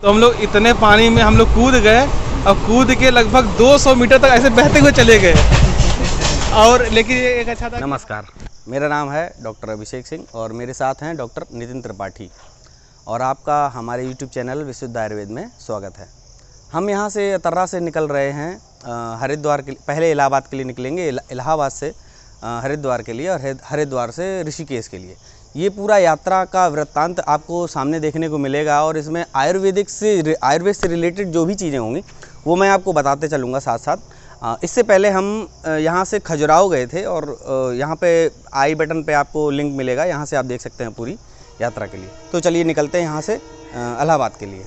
तो हम लोग इतने पानी में हम लोग कूद गए और कूद के लगभग 200 मीटर तक ऐसे बहते हुए चले गए। और लेकिन ये एक अच्छा था। नमस्कार, मेरा नाम है डॉक्टर अभिषेक सिंह और मेरे साथ हैं डॉक्टर नितिन त्रिपाठी और आपका हमारे YouTube चैनल विशुद्ध आयुर्वेद में स्वागत है। हम यहाँ से अतर्रा से निकल रहे हैं हरिद्वार के, पहले इलाहाबाद के लिए निकलेंगे, इलाहाबाद से हरिद्वार के लिए और हरिद्वार से ऋषिकेश के लिए। ये पूरा यात्रा का वृत्तांत आपको सामने देखने को मिलेगा और इसमें आयुर्वेद से रिलेटेड जो भी चीज़ें होंगी वो मैं आपको बताते चलूँगा साथ साथ। इससे पहले हम यहाँ से खजुराहो गए थे और यहाँ पे आई बटन पे आपको लिंक मिलेगा, यहाँ से आप देख सकते हैं पूरी यात्रा के लिए। तो चलिए निकलते हैं यहाँ से इलाहाबाद के लिए।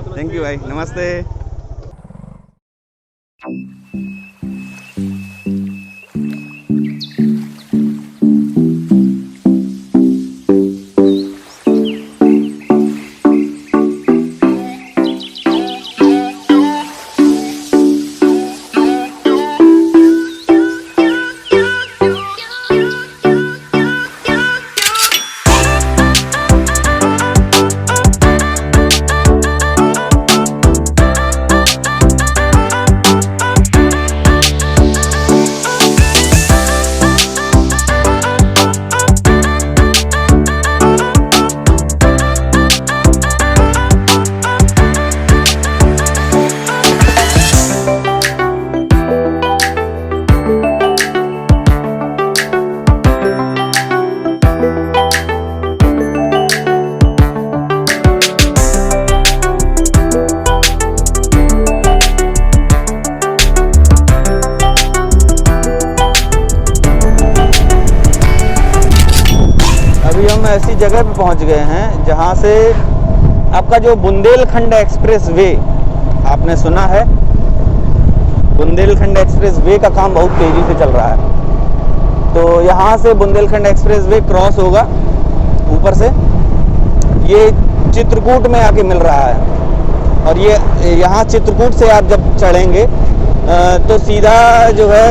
थैंक यू भाई, नमस्ते। अभी हम ऐसी जगह पे पहुंच गए हैं जहां से आपका जो बुंदेलखंड एक्सप्रेस वे आपने सुना है, बुंदेलखंड एक्सप्रेस वे का काम बहुत तेजी से चल रहा है। तो यहां से बुंदेलखंड एक्सप्रेस वे क्रॉस होगा ऊपर से, ये चित्रकूट में आके मिल रहा है। और ये यहाँ चित्रकूट से आप जब चढ़ेंगे तो सीधा जो है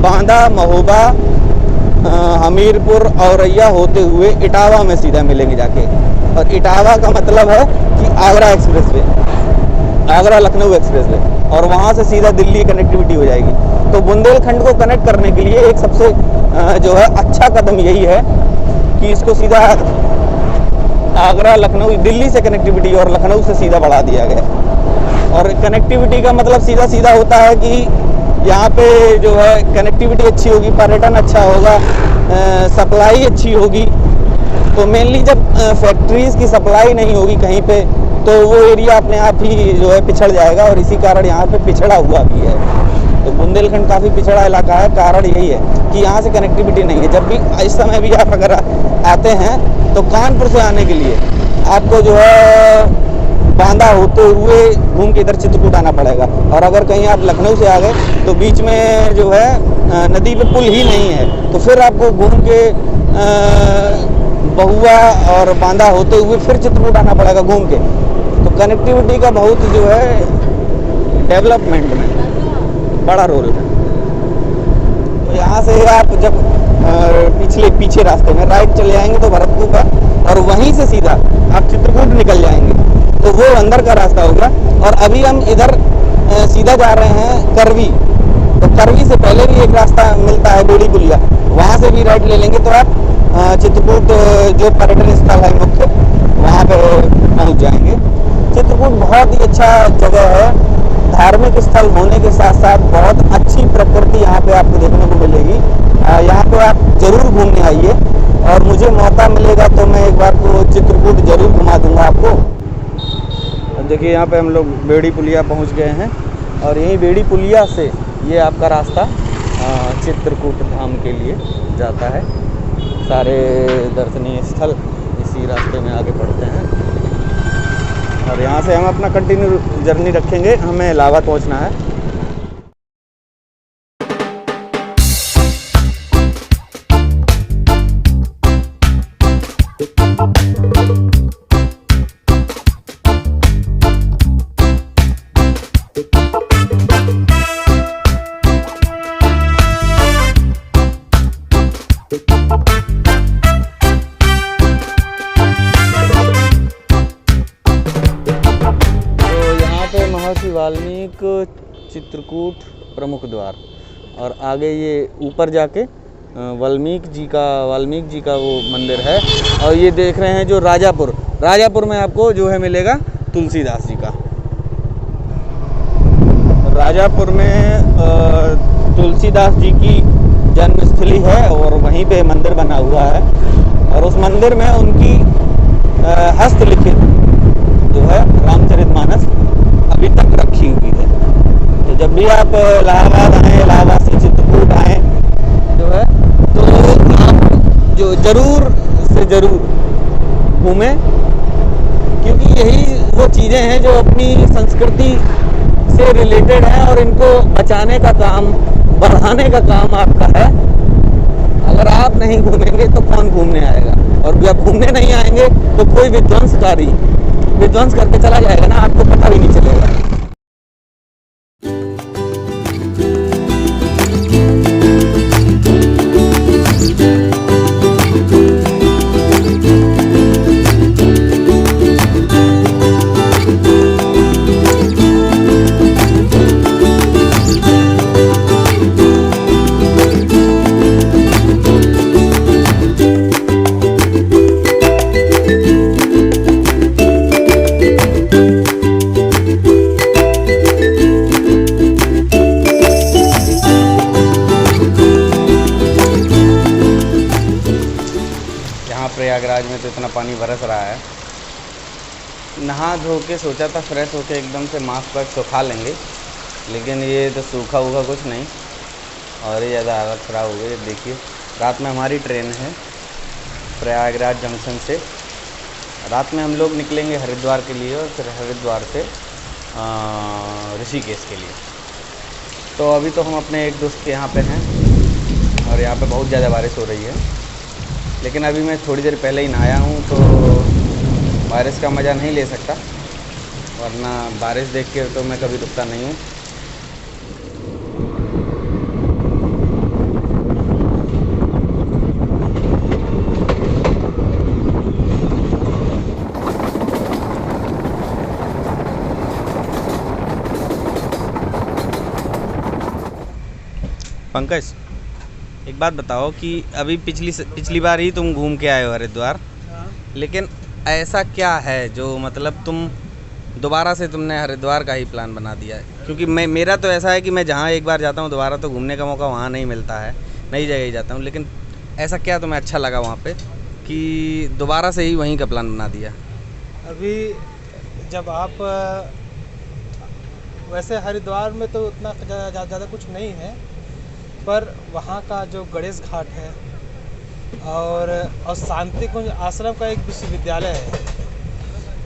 बांदा, महोबा, हमीरपुर औरैया होते हुए इटावा में सीधा मिलेंगे जाके। और इटावा का मतलब है कि Agra express way, Agra Lucknow express way, और वहाँ से सीधा दिल्ली कनेक्टिविटी हो जाएगी। तो बुंदेलखंड को कनेक्ट करने के लिए एक सबसे जो है अच्छा कदम यही है कि इसको सीधा आगरा, लखनऊ, दिल्ली से कनेक्टिविटी और लखनऊ से सीधा बढ़ा दिया गया। और कनेक्टिविटी का मतलब सीधा सीधा होता है कि यहाँ पे जो है कनेक्टिविटी अच्छी होगी, पर्यटन अच्छा होगा, सप्लाई अच्छी होगी। तो मेनली जब फैक्ट्रीज़ की सप्लाई नहीं होगी कहीं पे तो वो एरिया अपने आप ही जो है पिछड़ जाएगा, और इसी कारण यहाँ पे पिछड़ा हुआ भी है। तो बुंदेलखंड काफ़ी पिछड़ा इलाका है, कारण यही है कि यहाँ से कनेक्टिविटी नहीं है। जब भी इस समय भी आप अगर आते हैं तो कानपुर से आने के लिए आपको जो है बांदा होते हुए घूम के इधर चित्रकूट आना पड़ेगा। और अगर कहीं आप लखनऊ से आ गए तो बीच में जो है नदी पे पुल ही नहीं है, तो फिर आपको घूम के बहुआ और बांदा होते हुए फिर चित्रकूट आना पड़ेगा घूम के। तो कनेक्टिविटी का बहुत जो है डेवलपमेंट में बड़ा रोल है। तो यहाँ से आप जब पीछे रास्ते में राइट चले जाएंगे तो भरतपुर का, और वहीं से सीधा आप चित्रकूट निकल जाएंगे तो वो अंदर का रास्ता होगा। और अभी हम इधर सीधा जा रहे हैं करवी। तो करवी से पहले भी एक रास्ता मिलता है बेड़ी पुलिया, वहाँ से भी राइट ले लेंगे तो आप चित्रकूट जो पर्यटन स्थल है मुख्य, वहाँ पे पहुँच जाएंगे। चित्रकूट बहुत ही अच्छा जगह है, धार्मिक स्थल होने के साथ साथ बहुत अच्छी प्रकृति यहाँ पे आपको देखने को मिलेगी। यहाँ पे आप जरूर घूमने आइए, और मुझे मौका मिलेगा तो मैं एक बार को चित्रकूट जरूर घुमा दूंगा आपको। देखिए यहाँ पे हम लोग बेड़ी पुलिया पहुँच गए हैं, और यही बेड़ी पुलिया से ये आपका रास्ता चित्रकूट धाम के लिए जाता है। सारे दर्शनीय स्थल इसी रास्ते में आगे बढ़ते हैं, और यहाँ से हम अपना कंटिन्यू जर्नी रखेंगे। हमें इलाहाबाद पहुँचना है। पे महर्षि वाल्मीकि चित्रकूट प्रमुख द्वार, और आगे ये ऊपर जाके वाल्मीकि जी का वो मंदिर है। और ये देख रहे हैं जो राजापुर में आपको जो है मिलेगा तुलसीदास जी का। राजापुर में तुलसीदास जी की जन्मस्थली है और वहीं पे मंदिर बना हुआ है, और उस मंदिर में उनकी हस्तलिखित जो है रामचरितमानस अभी तक रखी हुई है। तो जब भी आप इलाहाबाद आएँ, इलाहाबाद से चित्रकूट आएँ जो है, तो आप जो ज़रूर से ज़रूर घूमें, क्योंकि यही वो चीज़ें हैं जो अपनी संस्कृति से रिलेटेड हैं और इनको बचाने का काम, बढ़ाने का काम आपका है। अगर आप नहीं घूमेंगे तो कौन घूमने आएगा, और जब घूमने नहीं आएंगे तो कोई विध्वंस करके चला जाएगा ना, आपको पता भी नहीं चलेगा। प्रयागराज में तो इतना पानी बरस रहा है, नहा धो के सोचा था फ्रेश होके एकदम से मास्क वास्क सुखा लेंगे, लेकिन ये तो सूखा हुआ कुछ नहीं और ये ज़्यादा हालत ख़राब हो गई। देखिए रात में हमारी ट्रेन है प्रयागराज जंक्शन से, रात में हम लोग निकलेंगे हरिद्वार के लिए और फिर हरिद्वार से ऋषिकेश के लिए। तो अभी तो हम अपने एक दोस्त के यहाँ पे हैं और यहाँ पे बहुत ज़्यादा बारिश हो रही है, लेकिन अभी मैं थोड़ी देर पहले ही नहाया हूँ तो बारिश का मज़ा नहीं ले सकता, वरना बारिश देख के तो मैं कभी रुकता नहीं हूँ। पंकज, एक बात बताओ कि अभी पिछली बार ही तुम घूम के आए हो हरिद्वार, लेकिन ऐसा क्या है जो मतलब तुम दोबारा से तुमने हरिद्वार का ही प्लान बना दिया है? क्योंकि मेरा तो ऐसा है कि मैं जहाँ एक बार जाता हूँ दोबारा तो घूमने का मौका वहाँ नहीं मिलता है, नई जगह ही जाता हूँ, लेकिन ऐसा क्या तुम्हें अच्छा लगा वहाँ पे कि दोबारा से ही वहीं का प्लान बना दिया? अभी जब आप वैसे हरिद्वार में तो उतना ज़्यादा कुछ नहीं है, पर वहाँ का जो गणेश घाट है और शांति कुंज आश्रम का एक विश्वविद्यालय है,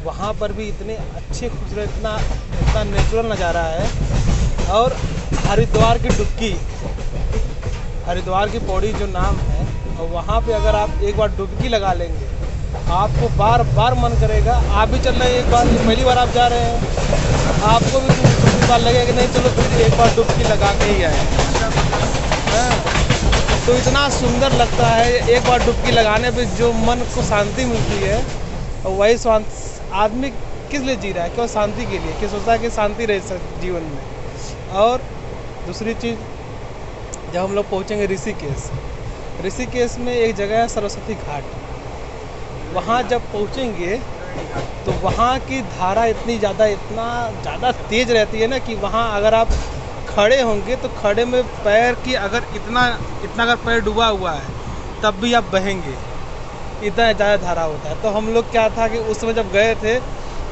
वहाँ पर भी इतने अच्छे खूबसूरत इतना नेचुरल नज़ारा है। और हरिद्वार की पौड़ी जो नाम है, और वहाँ पे अगर आप एक बार डुबकी लगा लेंगे आपको बार बार मन करेगा। आप भी चल रहे हैं, एक बार पहली बार आप जा रहे हैं, आपको भी दूसरी बार लगेगा कि नहीं चलो फिर एक बार डुबकी लगा के ही आए। तो इतना सुंदर लगता है, एक बार डुबकी लगाने पे जो मन को शांति मिलती है, और वही आदमी किस लिए जी रहा है? क्यों? शांति के लिए, कि सोचता है कि शांति रहे जीवन में। और दूसरी चीज़, जब हम लोग पहुँचेंगे ऋषिकेश में एक जगह है सरस्वती घाट, वहाँ जब पहुँचेंगे तो वहाँ की धारा इतना ज़्यादा तेज़ रहती है ना कि वहाँ अगर आप खड़े होंगे तो खड़े में पैर की अगर इतना अगर पैर डूबा हुआ है तब भी आप बहेंगे, इतना ज़्यादा धारा होता है। तो हम लोग क्या था कि उस समय जब गए थे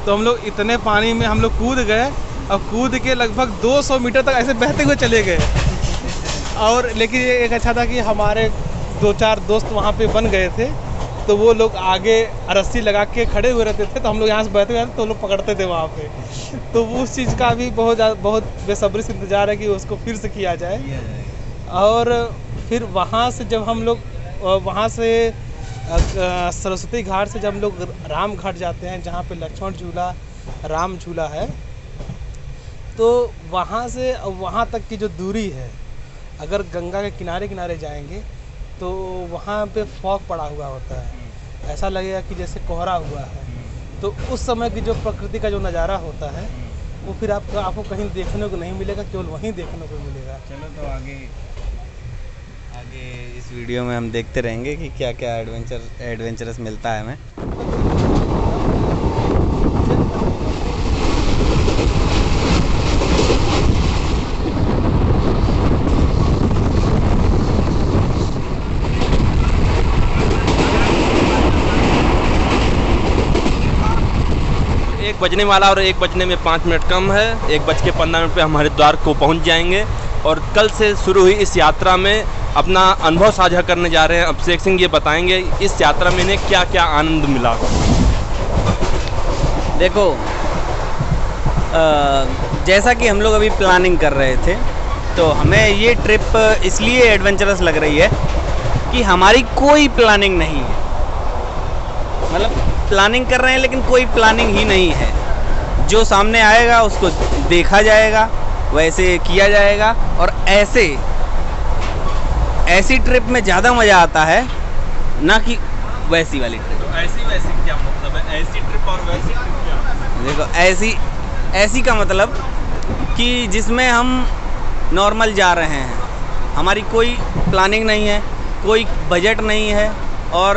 तो हम लोग इतने पानी में हम लोग कूद गए, और कूद के लगभग 200 मीटर तक ऐसे बहते हुए चले गए। और लेकिन ये एक अच्छा था कि हमारे 2-4 दोस्त वहाँ पे बन गए थे, तो वो लोग आगे रस्सी लगा के खड़े हुए रहते थे, तो हम लोग यहाँ से बहते हुए तो लोग पकड़ते थे वहाँ पे। तो उस चीज़ का भी बहुत बेसब्री से इंतज़ार है कि उसको फिर से किया जाए। और फिर वहाँ से जब हम लोग वहाँ से सरस्वती घाट से जब हम लोग राम घाट जाते हैं, जहाँ पे लक्ष्मण झूला, राम झूला है, तो वहाँ से वहाँ तक की जो दूरी है, अगर गंगा के किनारे जाएंगे तो वहाँ पे फॉग पड़ा हुआ होता है, ऐसा लगेगा कि जैसे कोहरा हुआ है। तो उस समय की जो प्रकृति का जो नज़ारा होता है वो फिर आपको कहीं देखने को नहीं मिलेगा, केवल वहीं देखने को मिलेगा। चलो तो आगे इस वीडियो में हम देखते रहेंगे कि क्या क्या एडवेंचरस मिलता है हमें। बजने वाला और 1 बजने में 5 मिनट कम है। 1:15 पे हम हरिद्वार को पहुंच जाएंगे और कल से शुरू हुई इस यात्रा में अपना अनुभव साझा करने जा रहे हैं। अभिषेक सिंह ये बताएंगे इस यात्रा में इन्हें क्या क्या आनंद मिला। देखो जैसा कि हम लोग अभी प्लानिंग कर रहे थे, तो हमें ये ट्रिप इसलिए एडवेंचरस लग रही है कि हमारी कोई प्लानिंग नहीं है। मतलब प्लानिंग कर रहे हैं लेकिन कोई प्लानिंग ही नहीं है। जो सामने आएगा उसको देखा जाएगा, वैसे किया जाएगा। और ऐसी ट्रिप में ज़्यादा मज़ा आता है ना कि वैसी वाली ट्रिप। तो ऐसी क्या मतलब है? ऐसी ट्रिप और वैसी ट्रिप क्या? देखो ऐसी का मतलब कि जिसमें हम नॉर्मल जा रहे हैं, हमारी कोई प्लानिंग नहीं है, कोई बजट नहीं है और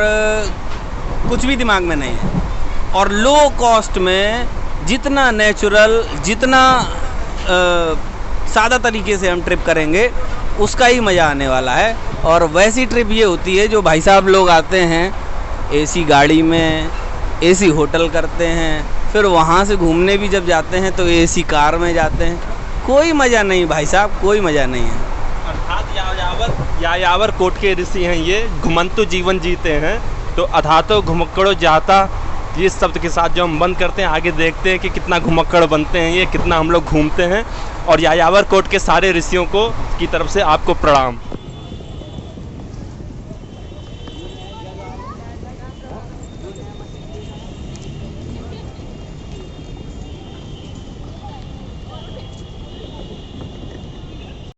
कुछ भी दिमाग में नहीं है। और लो कॉस्ट में जितना नेचुरल, जितना सादा तरीके से हम ट्रिप करेंगे उसका ही मज़ा आने वाला है। और वैसी ट्रिप ये होती है जो भाई साहब लोग आते हैं एसी गाड़ी में, एसी होटल करते हैं, फिर वहाँ से घूमने भी जब जाते हैं तो एसी कार में जाते हैं। कोई मज़ा नहीं भाई साहब, कोई मज़ा नहीं है। अर्थात यायावर कोट के ऋषि हैं ये, घुमंतु जीवन जीते हैं। तो अधातो घुमक्कड़ो जाता, ये शब्द के साथ जो हम बंद करते हैं, आगे देखते हैं कि कितना घुमक्कड़ बनते हैं ये, कितना हम लोग घूमते हैं। और यायावर कोट के सारे ऋषियों को की तरफ से आपको प्रणाम।